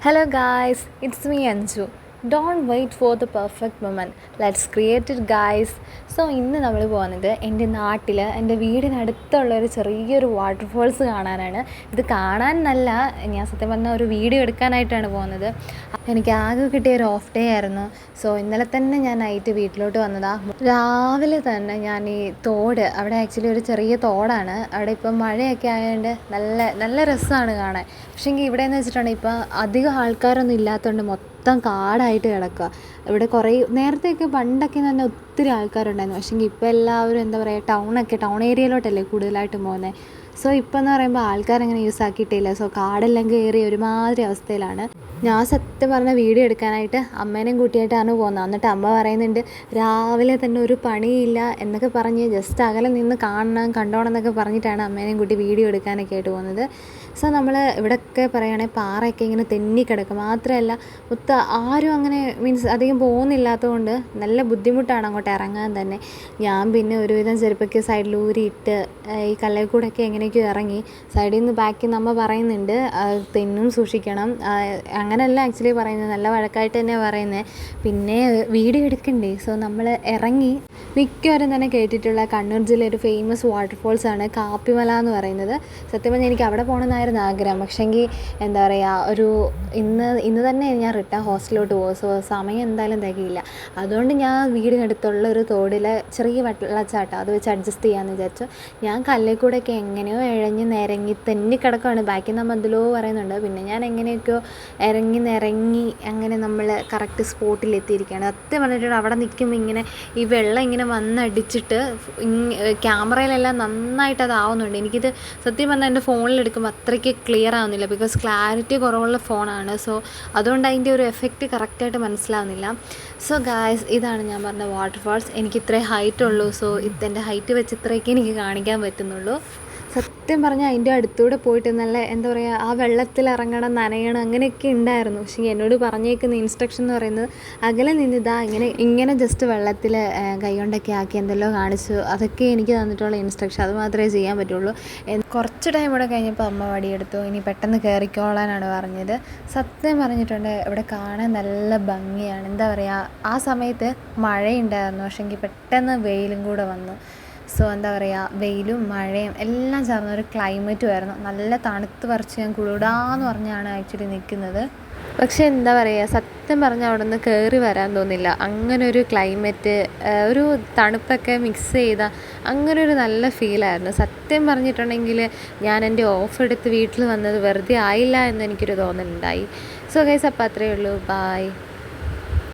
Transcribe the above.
Hello guys, it's me Anju. Don't wait for the perfect moment. Let's create it guys. So ഇന്ന് നമ്മൾ പോകുന്നത് എൻ്റെ നാട്ടിൽ എൻ്റെ വീടിനടുത്തുള്ളൊരു ചെറിയൊരു വാട്ടർഫോൾസ് കാണാനാണ്. ഇത് കാണാൻ നല്ല ഞാൻ സത്യം പറഞ്ഞാൽ ഒരു വീഡിയോ എടുക്കാനായിട്ടാണ് പോകുന്നത്. എനിക്ക് ആകെ കിട്ടിയ ഒരു ഓഫ് ഡേ ആയിരുന്നു. സോ ഇന്നലെ തന്നെ ഞാൻ നൈറ്റ് വീട്ടിലോട്ട് വന്നതാണ്. രാവിലെ തന്നെ ഞാൻ ഈ തോട്, അവിടെ ആക്ച്വലി ഒരു ചെറിയ തോടാണ്, അവിടെ ഇപ്പം മഴയൊക്കെ ആയതുകൊണ്ട് നല്ല നല്ല രസമാണ് കാണാൻ. പക്ഷേങ്കിൽ ഇവിടെ എന്ന് വെച്ചിട്ടുണ്ടെങ്കിൽ ഇപ്പോൾ അധികം ആൾക്കാരൊന്നും ഇല്ലാത്തതുകൊണ്ട് മൊത്തം കാടായിട്ട് കിടക്കുക. ഇവിടെ കുറേ നേരത്തെയൊക്കെ പണ്ടൊക്കെ തന്നെ ഒത്തിരി ആൾക്കാരുണ്ടായിരുന്നു. പക്ഷേങ്കിൽ ഇപ്പോൾ എല്ലാവരും എന്താ പറയുക, ടൗൺ ഏരിയയിലോട്ടല്ലേ കൂടുതലായിട്ട് പോകുന്നത്. സോ ഇപ്പോൾ എന്ന് പറയുമ്പോൾ ആൾക്കാരങ്ങനെ യൂസ് ആക്കിയിട്ടില്ല. സോ കാടെല്ലാം കയറി ഒരുമാതിരി അവസ്ഥയിലാണ്. ഞാൻ സത്യം പറഞ്ഞ വീഡിയോ എടുക്കാനായിട്ട് അമ്മേനെയും കൂട്ടിയിട്ടാണ് പോകുന്നത്. എന്നിട്ട് അമ്മ പറയുന്നുണ്ട് രാവിലെ തന്നെ ഒരു പണിയില്ല എന്നൊക്കെ പറഞ്ഞ് ജസ്റ്റ് അകലെ നിന്ന് കണ്ടോണം എന്നൊക്കെ പറഞ്ഞിട്ടാണ് അമ്മേനെയും കൂട്ടി വീഡിയോ എടുക്കാനൊക്കെ ആയിട്ട് പോകുന്നത്. സോ നമ്മൾ ഇവിടെയൊക്കെ പറയുകയാണെങ്കിൽ പാറയൊക്കെ ഇങ്ങനെ തെന്നിക്കിടക്കും. മാത്രമല്ല ആരും അങ്ങനെ മീൻസ് അധികം പോകുന്നില്ലാത്തതുകൊണ്ട് നല്ല ബുദ്ധിമുട്ടാണ് അങ്ങോട്ട് ഇറങ്ങാൻ തന്നെ. ഞാൻ പിന്നെ ഒരുവിധം ചെരുപ്പൊക്കെ സൈഡിൽ ഊരിയിട്ട് ഈ കല്ലിൽ കൂടെയൊക്കെ എങ്ങനെയൊക്കെയോ ഇറങ്ങി. സൈഡിൽ നിന്ന് ബാക്കിൽ നിന്ന് അമ്മ പറയുന്നുണ്ട് തെന്നും സൂക്ഷിക്കണം. അങ്ങനെയല്ല ആക്ച്വലി പറയുന്നത്, നല്ല വഴക്കായിട്ട് തന്നെ പറയുന്നത്. പിന്നെ വീഡിയോ എടുക്കണ്ടേ. സോ നമ്മൾ ഇറങ്ങി. മിക്കവരും തന്നെ കേട്ടിട്ടുള്ള കണ്ണൂർ ജില്ലയിൽ ഒരു ഫേമസ് വാട്ടർഫോൾസാണ് കാപ്പിമല എന്ന് പറയുന്നത്. സത്യം പറഞ്ഞാൽ എനിക്ക് അവിടെ പോകണമെന്നായിരുന്നു ആഗ്രഹം. പക്ഷേങ്കിൽ എന്താ പറയുക, ഇന്ന് തന്നെ ഞാൻ റിട്ടേൺ ഹോസ്റ്റലിലോട്ട് പോകും. സോ സമയം എന്തായാലും തികയില്ല. അതുകൊണ്ട് ഞാൻ വീടിനടുത്തുള്ള ഒരു തോടിലെ ചെറിയ വെള്ളച്ചാട്ടം അത് വെച്ച് അഡ്ജസ്റ്റ് ചെയ്യാമെന്ന് വിചാരിച്ചു. ഞാൻ കല്ലിൽ കൂടെയൊക്കെ എങ്ങനെയോ നിരങ്ങി തെന്നിക്കിടക്കുകയാണ്. ബാക്കി നമ്മൾ എന്തിലോ പറയുന്നുണ്ട്. പിന്നെ ഞാൻ എങ്ങനെയൊക്കെയോ നിരങ്ങി അങ്ങനെ നമ്മൾ കറക്റ്റ് സ്പോട്ടിലെത്തിയിരിക്കുകയാണ്. സത്യം പറഞ്ഞിട്ട് അവിടെ നിൽക്കുമ്പോൾ ഇങ്ങനെ ഈ വെള്ളം ഇങ്ങനെ വന്നടിച്ചിട്ട് ക്യാമറയിലെല്ലാം നന്നായിട്ട് അതാവുന്നുണ്ട്. എനിക്കിത് സത്യം പറഞ്ഞാൽ എൻ്റെ ഫോണിലെടുക്കുമ്പോൾ അത്രയ്ക്ക് ക്ലിയർ ആവുന്നില്ല. ബിക്കോസ് ക്ലാരിറ്റി കുറവുള്ള ഫോണാണ്. സോ അതുകൊണ്ട് അതിൻ്റെ ഒരു എഫക്റ്റ് കറക്റ്റായിട്ട് മനസ്സിലാവുന്നില്ല. സോ ഗായ്സ്, ഇതാണ് ഞാൻ പറഞ്ഞ വാട്ടർഫാൾസ്. എനിക്ക് ഇത്രയും ഹൈറ്റുള്ളൂ. സോ എൻ്റെ ഹൈറ്റ് വെച്ച് ഇത്രയൊക്കെ എനിക്ക് കാണിക്കാൻ പറ്റുന്നുള്ളൂ. സത്യം പറഞ്ഞാൽ അതിൻ്റെ അടുത്തൂടെ പോയിട്ട് നല്ല എന്താ പറയുക, ആ വെള്ളത്തിൽ ഇറങ്ങണം, നനയണം, അങ്ങനെയൊക്കെ ഉണ്ടായിരുന്നു. പക്ഷേ എന്നോട് പറഞ്ഞേക്കുന്ന ഇൻസ്ട്രക്ഷൻ എന്ന് പറയുന്നത് അകലെ നിന്നിതാ ഇങ്ങനെ ജസ്റ്റ് വെള്ളത്തിൽ കൈകൊണ്ടൊക്കെ ആക്കി എന്തെല്ലോ കാണിച്ചു. അതൊക്കെ എനിക്ക് തന്നിട്ടുള്ള ഇൻസ്ട്രക്ഷൻ. അത് മാത്രമേ ചെയ്യാൻ പറ്റുള്ളൂ. കുറച്ച് ടൈം ഇവിടെ കഴിഞ്ഞപ്പോൾ അമ്മ വടിയെടുത്തു. ഇനി പെട്ടെന്ന് കയറിക്കോളാനാണ് പറഞ്ഞത്. സത്യം പറഞ്ഞിട്ടുണ്ട് ഇവിടെ കാണാൻ നല്ല ഭംഗിയാണ്. എന്താ പറയുക, ആ സമയത്ത് മഴയുണ്ടായിരുന്നു. പക്ഷേങ്കിൽ പെട്ടെന്ന് വെയിലും കൂടെ വന്നു. സോ എന്താ പറയുക, വെയിലും മഴയും എല്ലാം ചേർന്നൊരു ക്ലൈമറ്റുമായിരുന്നു. നല്ല തണുത്ത് പറിച്ച് ഞാൻ കുളിടാന്ന് പറഞ്ഞാണ് ആക്ച്വലി നിൽക്കുന്നത്. പക്ഷേ എന്താ പറയുക, സത്യം പറഞ്ഞാൽ അവിടെ നിന്ന് കയറി വരാൻ തോന്നില്ല. അങ്ങനെ ഒരു ക്ലൈമറ്റ്, ഒരു തണുപ്പൊക്കെ മിക്സ് ചെയ്ത അങ്ങനെ ഒരു നല്ല ഫീലായിരുന്നു. സത്യം പറഞ്ഞിട്ടുണ്ടെങ്കിൽ ഞാൻ എൻ്റെ ഓഫ് എടുത്ത് വീട്ടിൽ വന്നത് വെറുതെ ആയില്ല എന്ന് എനിക്കൊരു തോന്നലുണ്ടായി. സോ ഗൈസ്, അപ്പോൾ അത്രയേ ഉള്ളൂ. ബായ്.